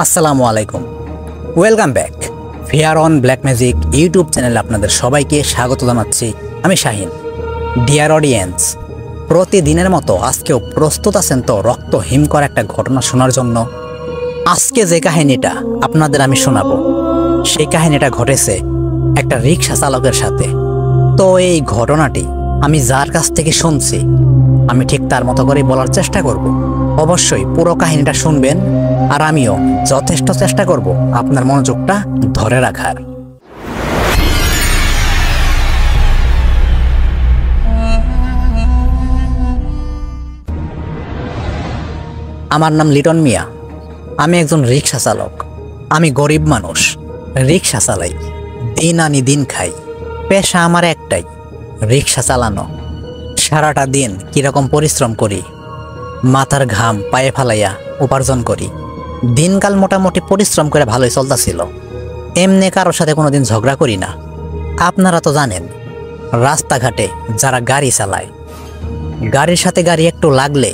আসসালামু আলাইকুম, welcome back. Fair on black magic YouTube চ্যানেলে আপনাদের সবাইকে স্বাগত জানাচ্ছি। আমি শাহিন। ডিয়ার অডিয়েন্স, প্রতিদিনের মতো আজকেও প্রস্তুত আছেন তো রক্ত হিম করা একটা ঘটনা শোনার জন্য? আজকে যে কাহিনীটা আপনাদের আমি শোনাবো, সেই কাহিনীটা ঘটেছে একটা রিক্সা চালকের সাথে। তো এই ঘটনাটি আমি যার কাছ থেকে শুনছি, আমি ঠিক তার মতো করেই বলার চেষ্টা করব। অবশ্যই পুরো কাহিনীটা শুনবেন, আর আমিও যথেষ্ট চেষ্টা করব আপনার মনোযোগটা ধরে রাখার। আমার নাম লিটন মিয়া। আমি একজন রিক্সা চালক। আমি গরিব মানুষ, রিক্সা চালাই, দিন আনি দিন খাই। পেশা আমার একটাই, রিক্সা চালানো। সারাটা দিন কিরকম পরিশ্রম করি, মাথার ঘাম পায়ে ফালাইয়া উপার্জন করি। দিনকাল মোটামুটি পরিশ্রম করে ভালোই চলতেছিল। এমনি কারোর সাথে কোনোদিন ঝগড়া করি না। আপনারা তো জানেন, রাস্তাঘাটে যারা গাড়ি চালায়, গাড়ির সাথে গাড়ি একটু লাগলে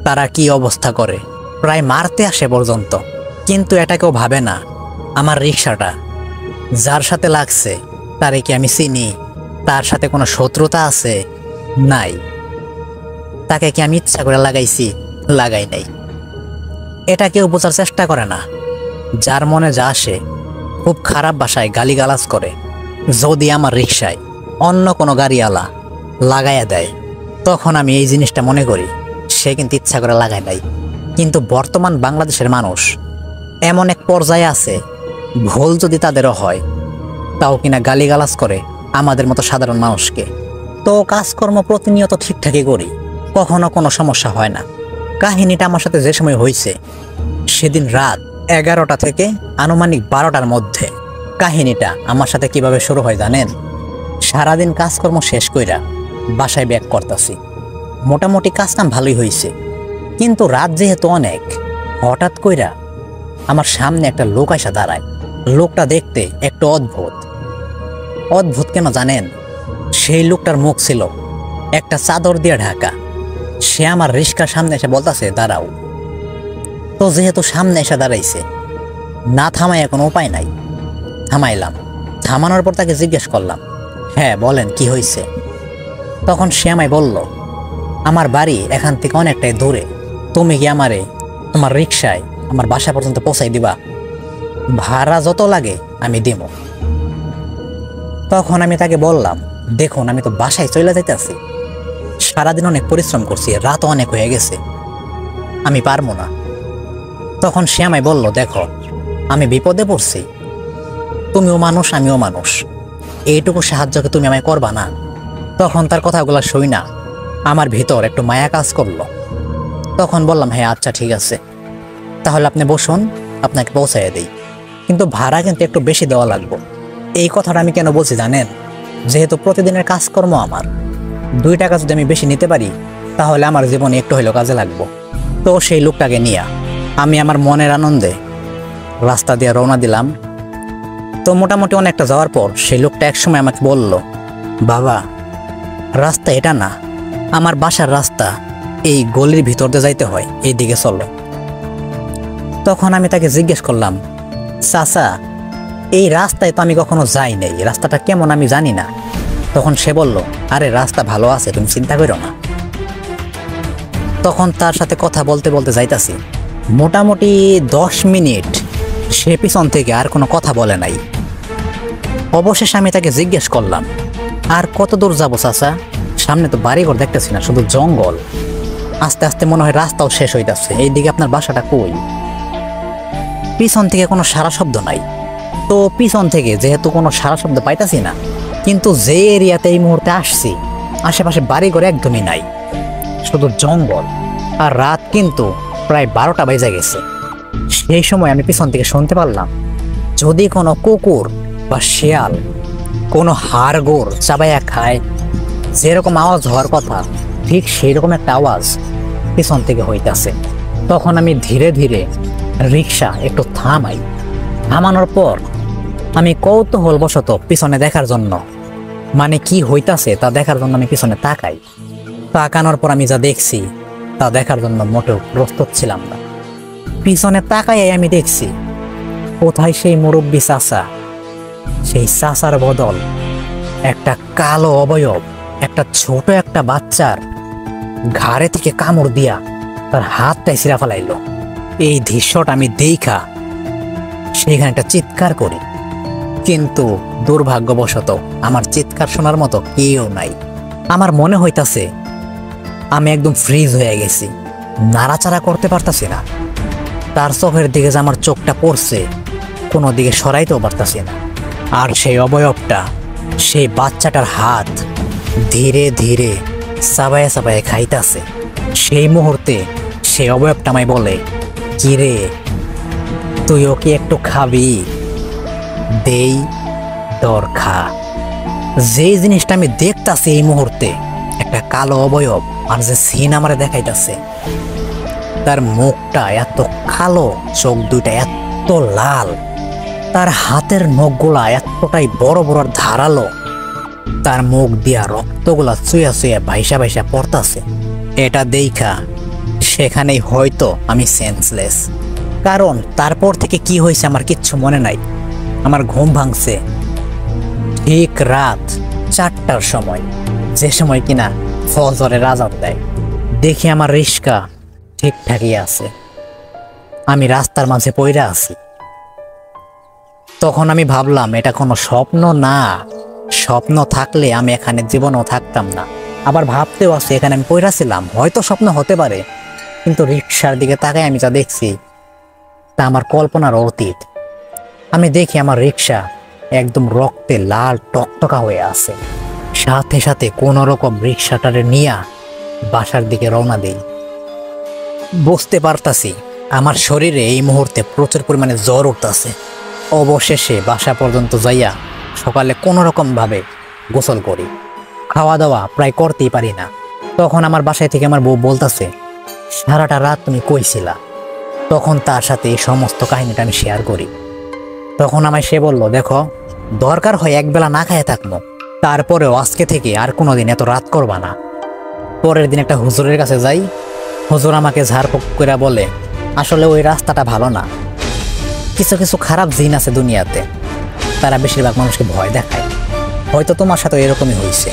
তারা কি অবস্থা করে, প্রায় মারতে আসে পর্যন্ত। কিন্তু এটা কেউ ভাবে না, আমার রিক্সাটা যার সাথে লাগছে তারে কি আমি চিনি? তার সাথে কোনো শত্রুতা আছে? নাই। তাকে কি আমি ইচ্ছা করে লাগাইছি? লাগাই নাই। এটা কেউ বোঝার চেষ্টা করে না। যার মনে যা আসে খুব খারাপ ভাষায় গালিগালাজ করে। যদি আমার রিক্সায় অন্য কোনো গাড়িওয়ালা লাগাইয়া দেয়, তখন আমি এই জিনিসটা মনে করি সে কিন্তু ইচ্ছা করে লাগায় নাই। কিন্তু বর্তমান বাংলাদেশের মানুষ এমন এক পর্যায়ে আছে, ভুল যদি তাদেরও হয় তাও কিনা গালিগালাজ করে আমাদের মতো সাধারণ মানুষকে। তো কাজকর্ম প্রতিনিয়ত ঠিকঠাকই করি, কখনো কোনো সমস্যা হয় না। কাহিনীটা আমার সাথে যে সময় হয়েছে, সেদিন রাত 11টা থেকে আনুমানিক 12টার মধ্যে। কাহিনীটা আমার সাথে কিভাবে শুরু হয় জানেন? সারাদিন কাজকর্ম শেষ কইরা বাসায় ব্যাক করতেছি। মোটামুটি কাজকাম ভালোই হয়েছে, কিন্তু রাত যেহেতু অনেক, হঠাৎ কইরা আমার সামনে একটা লোক আইসা দাঁড়ায়। লোকটা দেখতে একটু অদ্ভুত। অদ্ভুত কেন জানেন? সেই লোকটার মুখ ছিল একটা চাদর দিয়ে ঢাকা। সে আমার রিক্সার সামনে এসে বলতেছে দাঁড়াও। তো যেহেতু সামনে এসে দাঁড়াইছে, না থামাই কোনো উপায় নাই। থামাইলাম। থামানোর পর তাকে জিজ্ঞেস করলাম, হ্যাঁ বলেন কি হয়েছে? তখন সে আমায় বলল, আমার বাড়ি এখান থেকে অনেকটাই দূরে, তুমি কি আমারে তোমার রিক্সায় আমার বাসা পর্যন্ত পৌঁছাই দিবা? ভাড়া যত লাগে আমি দিব। তখন আমি তাকে বললাম, দেখুন আমি তো বাসায় চলে যাইতেছি, সারাদিন অনেক পরিশ্রম করছি, রাত অনেক হয়ে গেছে, আমি পারবো না। তখন সে আমায় বলল, দেখো আমি বিপদে পড়ছি, তুমিও মানুষ আমিও মানুষ, এইটুকু সাহায্যকে তুমি আমায় করবা না? তখন তার কথাগুলো শুই না আমার ভিতর একটু মায়া কাজ করলো। তখন বললাম, হ্যাঁ আচ্ছা ঠিক আছে, তাহলে আপনি বসুন, আপনাকে পৌঁছাইয়া দিই, কিন্তু ভাড়া কিন্তু একটু বেশি দেওয়া লাগবে। এই কথাটা আমি কেন বলছি জানেন? যেহেতু প্রতিদিনের কাজকর্ম আমার, 2 টাকা যদি আমি বেশি নিতে পারি তাহলে আমার জীবনে একটু হইলেও কাজে লাগবো। তো সেই লোকটাকে নিয়ে আমি আমার মনের আনন্দে রাস্তা দিয়ে রওনা দিলাম। তো মোটামুটি অনেকটা যাওয়ার পর সেই লোকটা একসময় আমাকে বলল, বাবা রাস্তা এটা না, আমার বাসার রাস্তা এই গলির ভিতর দিয়ে যাইতে হয়, এই দিকে চলো। তখন আমি তাকে জিজ্ঞেস করলাম, চাচা এই রাস্তায় তো আমি কখনো যাই নাই, রাস্তাটা কেমন আমি জানি না। তখন সে বলল, আরে রাস্তা ভালো আছে, তুমি চিন্তা করো না। তখন তার সাথে কথা বলতে বলতে যাইতাছি, মোটামুটি 10 মিনিট সে পিছন থেকে আর কোনো কথা বলে নাই। অবশেষে আমি তাকে জিজ্ঞেস করলাম, আর কত দূর যাবো চাচা? সামনে তো বাড়িঘর দেখতেছি না, শুধু জঙ্গল। আস্তে আস্তে মনে হয় রাস্তাও শেষ হইতাছে, এইদিকে আপনার বাসাটা কই? পিছন থেকে কোনো সারা শব্দ নাই। তো পিছন থেকে যেহেতু কোনো সারা শব্দ পাইতাছি না, কিন্তু যে এরিয়াতে এই মুহূর্তে আসছি আশেপাশে বাড়িঘর একদমই নাই, শুধু জঙ্গল। আর রাত কিন্তু প্রায় 12টা বেজে গেছে। সেই সময় আমি পিছন থেকে শুনতে পারলাম, যদি কোনো কুকুর বা শেয়াল কোনো হাড়গোড় চাবাইয়া খায়, যেরকম আওয়াজ হওয়ার কথা ঠিক সেই রকম একটা আওয়াজ পিছন থেকে হইতাছে। তখন আমি ধীরে ধীরে রিক্সা একটু থামাই। থামানোর পর আমি কৌতূহলবশত পিছনে দেখার জন্য, মানে কি হইতাছে তা দেখার জন্য আমি পিছনে তাকাই। তাকানোর পর আমি যা দেখছি তা দেখার জন্য মোটেও প্রস্তুত ছিলাম না। পিছনে তাকাই আমি দেখছি কোথায় সেই মুরব্বী চাচা, সেই চাচার বদল একটা কালো অবয়ব, একটা ছোট একটা বাচ্চার ঘাড়ে থেকে কামড় দিয়া তার হাতটাই ছিঁড়া ফেলাইল। এই দৃশ্যটা আমি দেখা সেইখানে একটা চিৎকার করি, কিন্তু দুর্ভাগ্যবশত আমার চিৎকার শোনার মতো কেউ নাই। আমার মনে হইতাছে আমি একদম ফ্রিজ হয়ে গেছি, নাড়াচাড়া করতে পারতাছি না। তার চোখের দিকে যে আমার চোখটা পড়ছে, কোনো দিকে সরাইতেও পারতাছি না। আর সেই অবয়বটা, সেই বাচ্চাটার হাত ধীরে ধীরে চাবায়ে চাবায়ে খাইতাছে। সেই মুহূর্তে সেই অবয়বটা আমায় বলে, কি রে তুইও কি একটু খাবি? দেই দর খা। যে জিনিসটা আমি দেখতাছি এই মুহূর্তে, একটা কালো অবয়ব আর যে সিন আমারে দেখাইতাছে, তার মুখটা এত কালো, চোখ দুইটা এত লাল, তার হাতের নখগুলা এতটাই বড় বড় আর ধারালো, তার মুখ দিয়া রক্তগুলা চুয়া চুয়া ভাইসা ভাইসা পড়তাছে। এটা দেখা সেখানেই হয়তো আমি সেন্সলেস। কারণ তারপর থেকে কি হয়েছে আমার কিচ্ছু মনে নাই। আমার ঘুম ভাঙছে ঠিক রাত 4টার সময়, যে সময় কিনা ফজরের আযান দেয়। দেখি আমার রিস্কা ঠিকঠাকই আছে, আমি রাস্তার মাঝে পইরা আছি। তখন আমি ভাবলাম এটা কোনো স্বপ্ন না, স্বপ্ন থাকলে আমি এখানে জীবনও থাকতাম না। আবার ভাবতেও আছে এখানে আমি পইরা ছিলাম, হয়তো স্বপ্ন হতে পারে, কিন্তু রিক্সার দিকে তাকাই আমি যা দেখছি তা আমার কল্পনার অতীত। আমি দেখি আমার রিক্সা একদম রক্তে লাল টকটকা হয়ে আছে। সাথে সাথে কোনো রকম রিক্সাটারে নিয়ে বাসার দিকে রওনা দেই। বুঝতে পারতাছি আমার শরীরে এই মুহূর্তে প্রচুর পরিমাণে জ্বর উঠতেছে। অবশেষে বাসা পর্যন্ত যাইয়া সকালে কোনো রকমভাবে গোসল করি, খাওয়া দাওয়া প্রায় করতেই পারি না। তখন আমার বাসায় থেকে আমার বউ বলতেছে, সারাটা রাত তুমি কইছিলা। তখন তার সাথে এই সমস্ত কাহিনীটা আমি শেয়ার করি। তখন আমায় সে বলল, দেখো দরকার হয় একবেলা না খাইয়ে থাকবো, তারপরেও আজকে থেকে আর কোনোদিন এত রাত করবা না। পরের দিন একটা হুজুরের কাছে যাই, হুজুর আমাকে ঝাড়ফুঁক করে বলে, আসলে ওই রাস্তাটা ভালো না, কিছু কিছু খারাপ জিন আছে দুনিয়াতে, তারা বেশিরভাগ মানুষকে ভয় দেখায়। হয়তো তোমার সাথে এরকমই হয়েছে,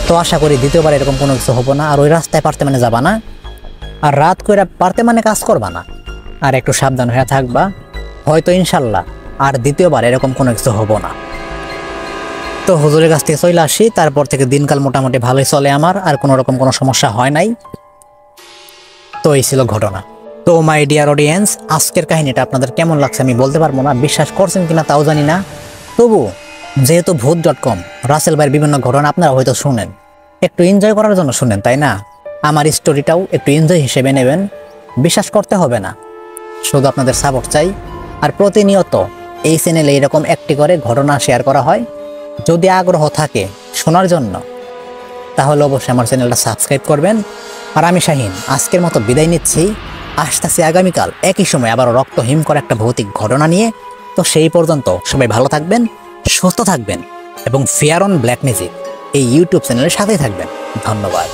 তো আশা করি দ্বিতীয়বার এরকম কোনো কিছু হবো না। আর ওই রাস্তায় পারতে মানে যাবা না, আর রাত করে পারতে মানে কাজ করবা না, আর একটু সাবধান হয়ে থাকবা। হয়তো ইনশাল্লাহ আর দ্বিতীয়বার এরকম কোনো কিছু হবো না। তো হুজুরের কাছ থেকে চলে আসি। তারপর থেকে দিনকাল মোটামুটি ভালোই চলে আমার, আর কোনো রকম কোনো সমস্যা হয় নাই। তো এই ছিল ঘটনা। তো মাই ডিয়ার অডিয়েন্স, আজকের কাহিনীটা আপনাদের কেমন লাগছে আমি বলতে পারবো না, বিশ্বাস করছেন কিনা তাও জানি না। তবু যেহেতু ভূত.com রাসেল ভাইয়ের বিভিন্ন ঘটনা আপনারা হয়তো শুনেন, একটু এনজয় করার জন্য শুনেন, তাই না? আমার স্টোরিটাও একটু এনজয় হিসেবে নেবেন। বিশ্বাস করতে হবে না, শুধু আপনাদের সাপোর্ট চাই। আর প্রতিনিয়ত এই চ্যানেলে এরকম একটি করে ঘটনা শেয়ার করা হয়। যদি আগ্রহ থাকে শোনার জন্য, তাহলে অবশ্যই আমার চ্যানেলটা সাবস্ক্রাইব করবেন। আর আমি শাহিন আজকের মতো বিদায় নিচ্ছি। আসতেছি আগামীকাল একই সময় আবারও রক্তহীন করা একটা ভৌতিক ঘটনা নিয়ে। তো সেই পর্যন্ত সবাই ভালো থাকবেন, সুস্থ থাকবেন এবং ফেয়ার অন ব্ল্যাক ম্যাজিক এই ইউটিউব চ্যানেলের সাথেই থাকবেন। ধন্যবাদ।